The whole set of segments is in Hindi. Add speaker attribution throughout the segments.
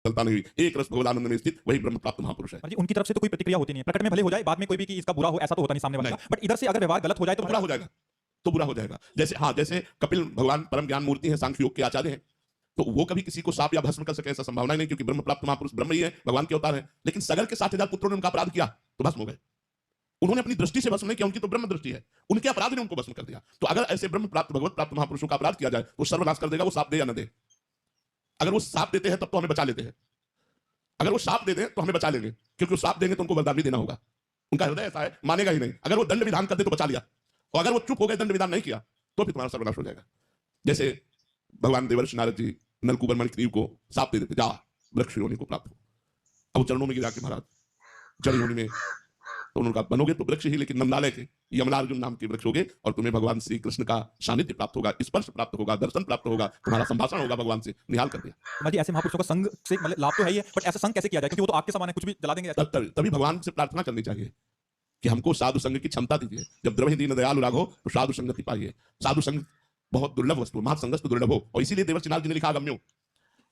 Speaker 1: चलता नहीं, एक रस भगवदानंद में स्थित वही ब्रह्म प्राप्त महापुरुष है।
Speaker 2: जी, उनकी तरफ से तो कोई प्रतिक्रिया होती नहीं है, प्रकट में भले हो जाए, बाद में कोई भी कि इसका बुरा हो, ऐसा तो होता नहीं सामने वाले का, बट इधर से अगर व्यवहार गलत हो जाए तो
Speaker 1: बुरा हो जाएगा, तो बुरा हो जाएगा। जैसे हाँ, जैसे कपिल भगवान परम ज्ञान मूर्ति है, सांख्य योग के आचार्य हैं, तो वो कभी किसी को साप या भस्म कर सके ऐसा संभावना नहीं, क्योंकि ब्रह्म प्राप्त महापुरुष ब्रह्म ही है, भगवान के अवतार है। लेकिन सगर के 60,000 पुत्रों ने उनका अपराध किया तो भस्म हो गए। उन्होंने अपनी दृष्टि से भस्म नहीं किया, उनकी तो ब्रह्म दृष्टि है, उनके अपराध ने उनको भस्म कर दिया। तो अगर ऐसे ब्रह्म प्राप्त भगवत प्राप्त महापुरुषों का अपराध किया जाए तो सर्वनाश कर देगा, वो साप दे या न दे। अगर वो साप देते हैं तब तो हमें बचा लेते हैं, अगर वो साप दे दें तो हमें बचा लेंगे, क्योंकि वो साप देंगे तो उनको वरदान भी देना होगा। उनका हृदय ऐसा है, मानेगा ही नहीं। अगर वो दंड विधान कर दे तो बचा लिया, और अगर वो चुप हो गए, दंड विधान नहीं किया, तो फिर तुम्हारा सर्वनाश हो जाएगा। जैसे भगवान देवर्षि नारद जी नलकूबर मणिग्रीव को साप दे देते, जा वृक्ष योनि को प्राप्त हो। अब वो चरणों में गिरा के महाराज जल योनि में, तो उन्होंने कहा बनोगे तो वृक्ष ही, लेकिन नंदालय के यमलार्जुन नाम के वृक्ष होगे, और तुम्हें भगवान श्री कृष्ण का सानिध्य प्राप्त होगा, स्पर्श प्राप्त होगा, दर्शन प्राप्त होगा, तुम्हारा संभाषण होगा भगवान से। निहाल कर दिया।
Speaker 2: जी, ऐसे महापुरुषों का संग से मतलब लाभ तो है ही है, बट ऐसा संग कैसे किया जाए, क्योंकि वो तो आपके समान है, कुछ भी जला देंगे।
Speaker 1: तभी भगवान से प्रार्थना करनी चाहिए कि हमको साधु संग की क्षमता दीजिए। जब द्रवहि दीन दयालु राघो तो साधु संगति पाइए। साधु संग बहुत दुर्लभ वस्तु, महासंगस्तु दुर्लभ हो, और इसीलिए देवर्षि नारद जी ने लिखा अगम्यो,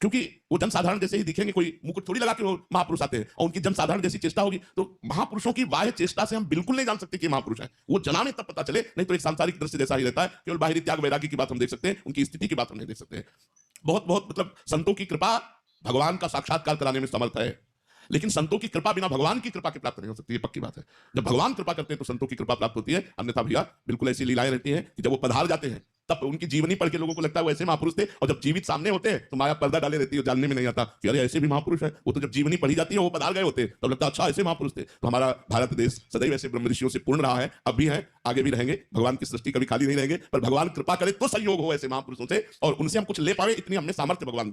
Speaker 1: क्योंकि वो जनसाधारण जैसे ही दिखेंगे, कोई मुकुट थोड़ी लगा के वो महापुरुष आते हैं, और उनकी जनसाधारण जैसी चेष्टा होगी, तो महापुरुषों की बाह्य चेष्टा से हम बिल्कुल नहीं जान सकते कि महापुरुष है। वो जनाने तब पता चले, नहीं तो एक सांसारिक दृश्य जैसा ही रहता है, केवल बाहरी त्याग वैराग्य की बात हम देख सकते हैं, उनकी स्थिति की बात हम नहीं देख सकते। बहुत बहुत मतलब संतों की कृपा भगवान का साक्षात्कार कराने में समर्थ है, लेकिन संतों की कृपा बिना भगवान की कृपा के प्राप्त नहीं हो सकती, ये पक्की बात है। जब भगवान कृपा करते हैं तो संतों की कृपा प्राप्त होती है, अन्यथा भैया बिल्कुल ऐसी लीलाएं रहती हैं कि जब वो पधार जाते हैं तब उनकी जीवनी पढ़ के लोगों को लगता है वो ऐसे महापुरुष थे, और जब जीवित सामने होते हैं तो माया पर्दा डाले रहती है, जानने में नहीं आता कि अरे ऐसे भी महापुरुष है। वो तो जब जीवनी पढ़ी जाती है, वो पधार गए होते हैं, तब लगता है अच्छा ऐसे महापुरुष थे। तो हमारा भारत देश सदैव ऐसे ब्रह्म ऋषियों से पूर्ण रहा है, अब भी है, आगे भी रहेंगे। भगवान की सृष्टि कभी खाली नहीं रहेंगे, पर भगवान कृपा करे तो संयोग हो ऐसे महापुरुषों से, और उनसे हम कुछ ले पाए, इतनी हमने सामर्थ्य भगवान